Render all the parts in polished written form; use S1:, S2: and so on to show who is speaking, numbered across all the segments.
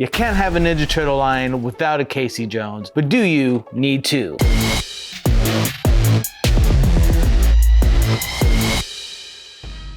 S1: You can't have a Ninja Turtle line without a Casey Jones, but do you need two?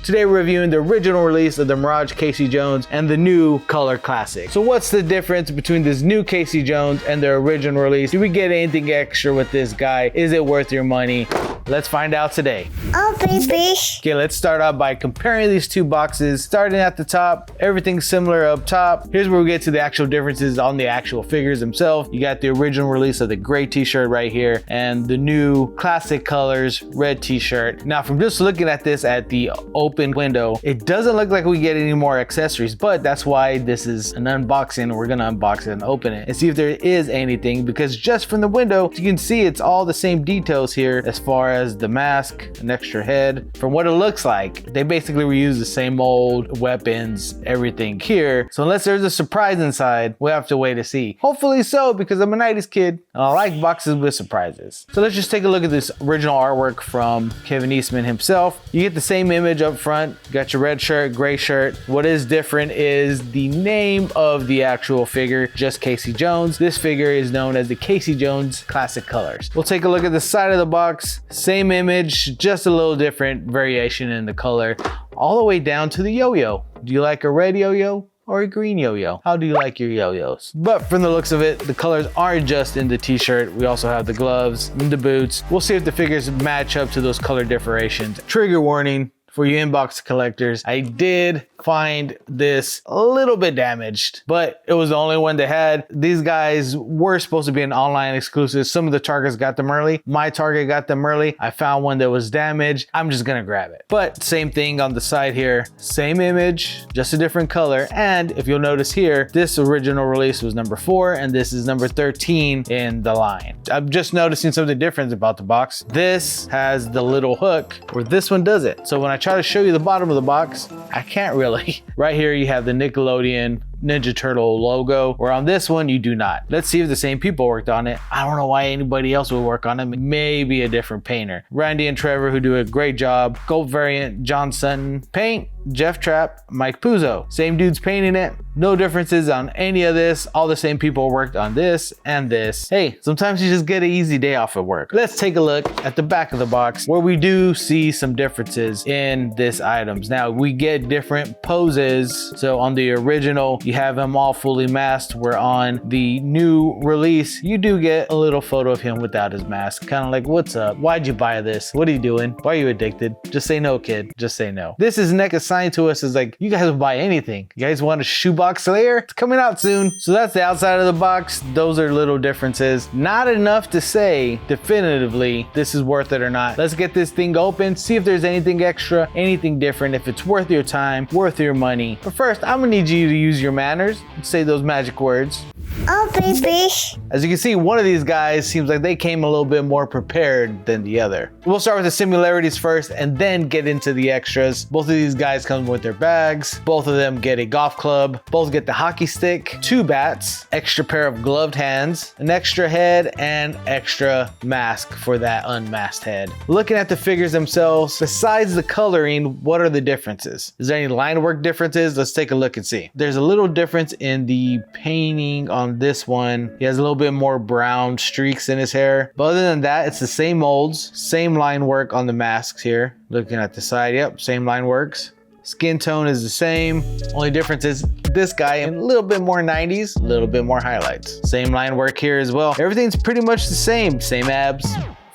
S1: Today we're reviewing the original release of the Mirage Casey Jones and the new Color Classic. So what's the difference between this new Casey Jones and the original release? Do we get anything extra with this guy? Is it worth your money? Let's find out today.
S2: Oh, baby.
S1: Okay, let's start out by comparing these two boxes. Starting at the top, everything's similar up top. Here's where we get to the actual differences on the actual figures themselves. You got the original release of the gray t-shirt right here and the new classic colors red t-shirt. Now, from just looking at this at the open window, it doesn't look like we get any more accessories, but that's why this is an unboxing. We're gonna unbox it and open it and see if there is anything, because just from the window, you can see it's all the same details here as far as the mask, an extra head. From what it looks like, they basically reuse the same old weapons, everything here. So unless there's a surprise inside, we'll have to wait to see. Hopefully so, because I'm a 90s kid and I like boxes with surprises. So let's just take a look at this original artwork from Kevin Eastman himself. You get the same image up front. You got your red shirt, gray shirt. What is different is the name of the actual figure, just Casey Jones. This figure is known as the Casey Jones Classic Colors. We'll take a look at the side of the box. Same image, just a little different variation in the color, all the way down to the yo-yo. Do you like a red yo-yo or a green yo-yo? How do you like your yo-yos? But from the looks of it, the colors aren't just in the t-shirt. We also have the gloves and the boots. We'll see if the figures match up to those color differentiations. Trigger warning for you inbox collectors. I did find this a little bit damaged, but it was the only one they had. These guys were supposed to be an online exclusive. Some of the Targets got them early. My Target got them early. I found one that was damaged. I'm just gonna grab it. But same thing on the side here. Same image, just a different color. And if you'll notice here, this original release was number 4 and this is number 13 in the line. I'm just noticing something different about the box. This has the little hook where this one doesn't. So when I try to show you the bottom of the box, I can't really. Right here you have the Nickelodeon Ninja Turtle logo, where on this one you do not. Let's see if the same people worked on it. I don't know why anybody else would work on it. Maybe a different painter. Randy and Trevor, who do a great job. Gold variant, John Sutton. Paint, Jeff Trapp, Mike Puzo. Same dudes painting it. No differences on any of this. All the same people worked on this and this. Hey, sometimes you just get an easy day off at work. Let's take a look at the back of the box, where we do see some differences in this items. Now, we get different poses. So on the original, you have him all fully masked, where on the new release, you do get a little photo of him without his mask. Kind of like, what's up? Why'd you buy this? What are you doing? Why are you addicted? Just say no, kid. Just say no. This is Neca assigned to us as like, you guys will buy anything. You guys want a shoebox Slayer? It's coming out soon. So that's the outside of the box. Those are little differences. Not enough to say definitively this is worth it or not. Let's get this thing open, see if there's anything extra, anything different, if it's worth your time, worth your money. But first, I'm gonna need you to use your manners and say those magic words.
S2: Oh, baby.
S1: As you can see, one of these guys seems like they came a little bit more prepared than the other. We'll start with the similarities first and then get into the extras. Both of these guys come with their bags. Both of them get a golf club. Both get the hockey stick, 2 bats, extra pair of gloved hands, an extra head, and extra mask for that unmasked head. Looking at the figures themselves, besides the coloring, what are the differences? Is there any line work differences? Let's take a look and see. There's a little difference in the painting on this one. He has a little bit more brown streaks in his hair. But other than that, it's the same molds, same line work on the masks here. Looking at the side, yep, same line works. Skin tone is the same. Only difference is this guy a little bit more 90s, a little bit more highlights. Same line work here as well. Everything's pretty much the same. Same abs.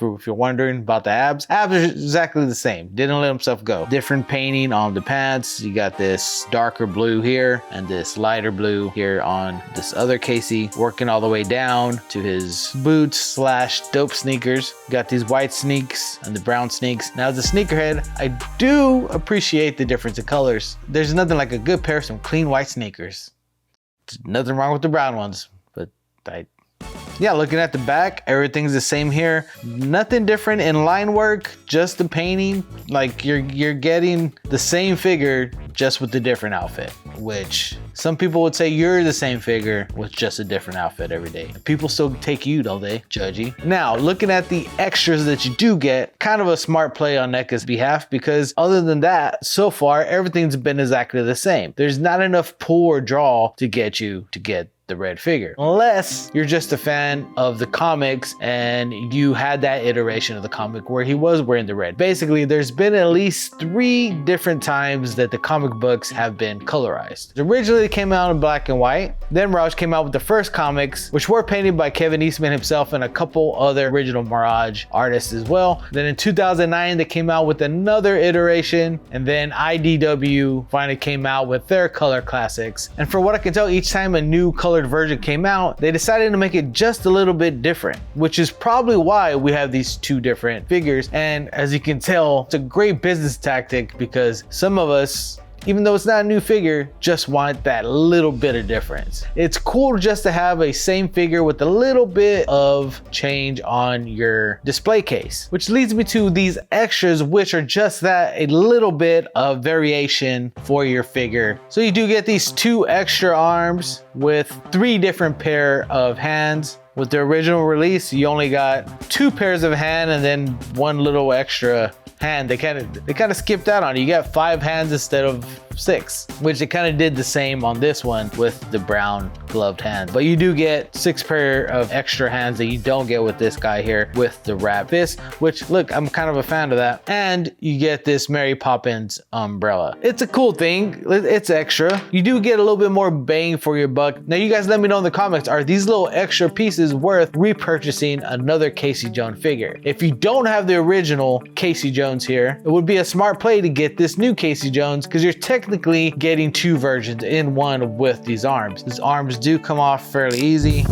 S1: If you're wondering about the abs are exactly the same. Didn't let himself go. Different painting on the pants. You got this darker blue here and this lighter blue here on this other Casey, working all the way down to his boots slash dope sneakers. Got these white sneaks and the brown sneaks. Now, as a sneakerhead, I do appreciate the difference in colors. There's nothing like a good pair of some clean white sneakers. There's nothing wrong with the brown ones, but yeah, looking at the back, everything's the same here. Nothing different in line work, just the painting. Like you're getting the same figure, just with a different outfit, which some people would say you're the same figure with just a different outfit every day. People still take you, don't they? Judgy. Now, looking at the extras that you do get, kind of a smart play on NECA's behalf, because other than that, so far, everything's been exactly the same. There's not enough pull or draw to get you to get the red figure, unless you're just a fan of the comics and you had that iteration of the comic where he was wearing the red. Basically, there's been at least 3 different times that the comic books have been colorized. Originally, they came out in black and white. Then Mirage came out with the first comics, which were painted by Kevin Eastman himself and a couple other original Mirage artists as well. Then in 2009, they came out with another iteration, and then IDW finally came out with their color classics. And for what I can tell, each time a new color version came out, they decided to make it just a little bit different, which is probably why we have these 2 different figures. And as you can tell, it's a great business tactic, because some of us, even though it's not a new figure, just want that little bit of difference. It's cool just to have a same figure with a little bit of change on your display case, which leads me to these extras, which are just that, a little bit of variation for your figure. So you do get these 2 extra arms with 3 different pair of hands. With the original release, you only got 2 pairs of hand and then 1 little extra hand. They kind of skipped out on it. You got 5 hands instead of 6, which they kind of did the same on this one with the brown gloved hand. But you do get 6 pair of extra hands that you don't get with this guy here with the wrap fist, which, look, I'm kind of a fan of that. And you get this Mary Poppins umbrella. It's a cool thing. It's extra. You do get a little bit more bang for your buck. Now, you guys let me know in the comments, are these little extra pieces worth repurchasing another Casey Jones figure? If you don't have the original Casey Jones here, it would be a smart play to get this new Casey Jones, because you're technically getting 2 versions in one with these arms. These arms do come off fairly easy.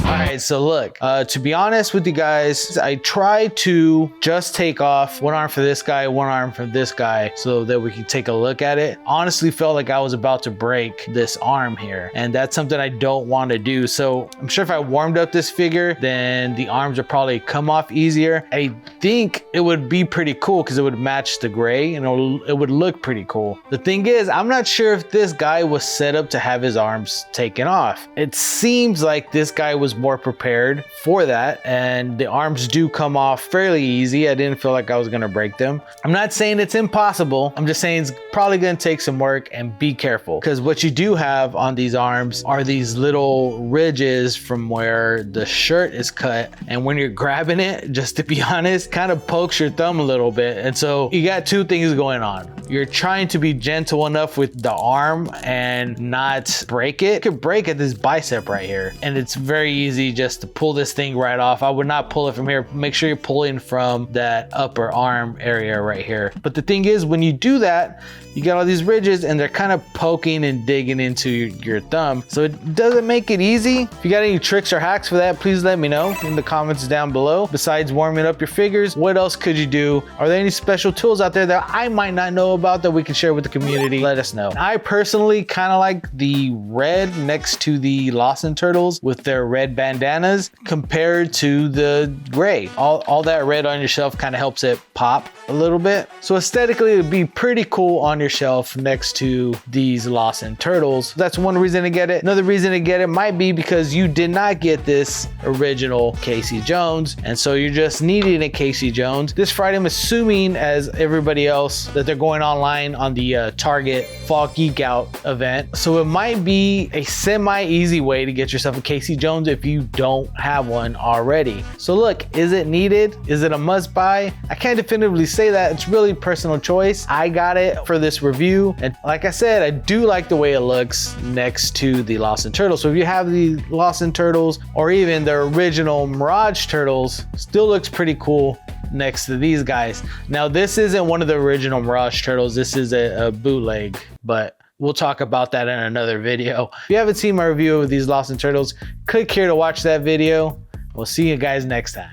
S1: All right, so look, to be honest with you guys, I tried to just take off 1 arm for this guy, 1 arm for this guy, so that we can take a look at it. Honestly, felt like I was about to break this arm here, and that's something I don't want to do. So I'm sure if I warmed up this figure, then the arms would probably come off easier. I think it would be pretty cool because it would match the gray and it would look pretty cool. The thing is, I'm not sure if this guy was set up to have his arms taken off. It seems like this guy was more prepared for that, and the arms do come off fairly easy. I didn't feel like I was gonna break them. I'm not saying it's impossible. I'm just saying it's probably gonna take some work, and be careful, because what you do have on these arms are these little ridges from where the shirt is cut, and when you're grabbing it, just to be honest, kind of pokes your thumb a little bit. And so you got 2 things going on. You're trying to be gentle enough with the arm and not break it. You could break at this bicep right here, and it's very easy just to pull this thing right off. I would not pull it from here. Make sure you're pulling from that upper arm area right here. But the thing is, when you do that, you got all these ridges and they're kind of poking and digging into your thumb. So it doesn't make it easy. If you got any tricks or hacks for that, please let me know in the comments down below. Besides warming up your figures, what else could you do? Are there any special tools out there that I might not know about that we can share with the community? Let us know. I personally kind of like the red next to the Lawson Turtles with their red bandanas compared to the gray. All that red on your shelf kind of helps it pop a little bit. So aesthetically, it would be pretty cool on your shelf next to these Lawson Turtles. That's one reason to get it. Another reason to get it might be because you did not get this original Casey Jones, and so you're just needing a Casey Jones. This Friday, I'm assuming, as everybody else, that they're going online on the Target Fall Geek Out event. So it might be a semi-easy way to get yourself a Casey Jones if you don't have one already. So look, is it needed? Is it a must buy? I can't definitively say that. It's really personal choice. I got it for this review, and like I said, I do like the way it looks next to the Lawson Turtles. So if you have the Lawson Turtles or even the original Mirage Turtles, still looks pretty cool next to these guys. Now, this isn't one of the original Mirage Turtles. This is a bootleg, but we'll talk about that in another video. If you haven't seen my review of these Lawson Turtles, click here to watch that video. We'll see you guys next time.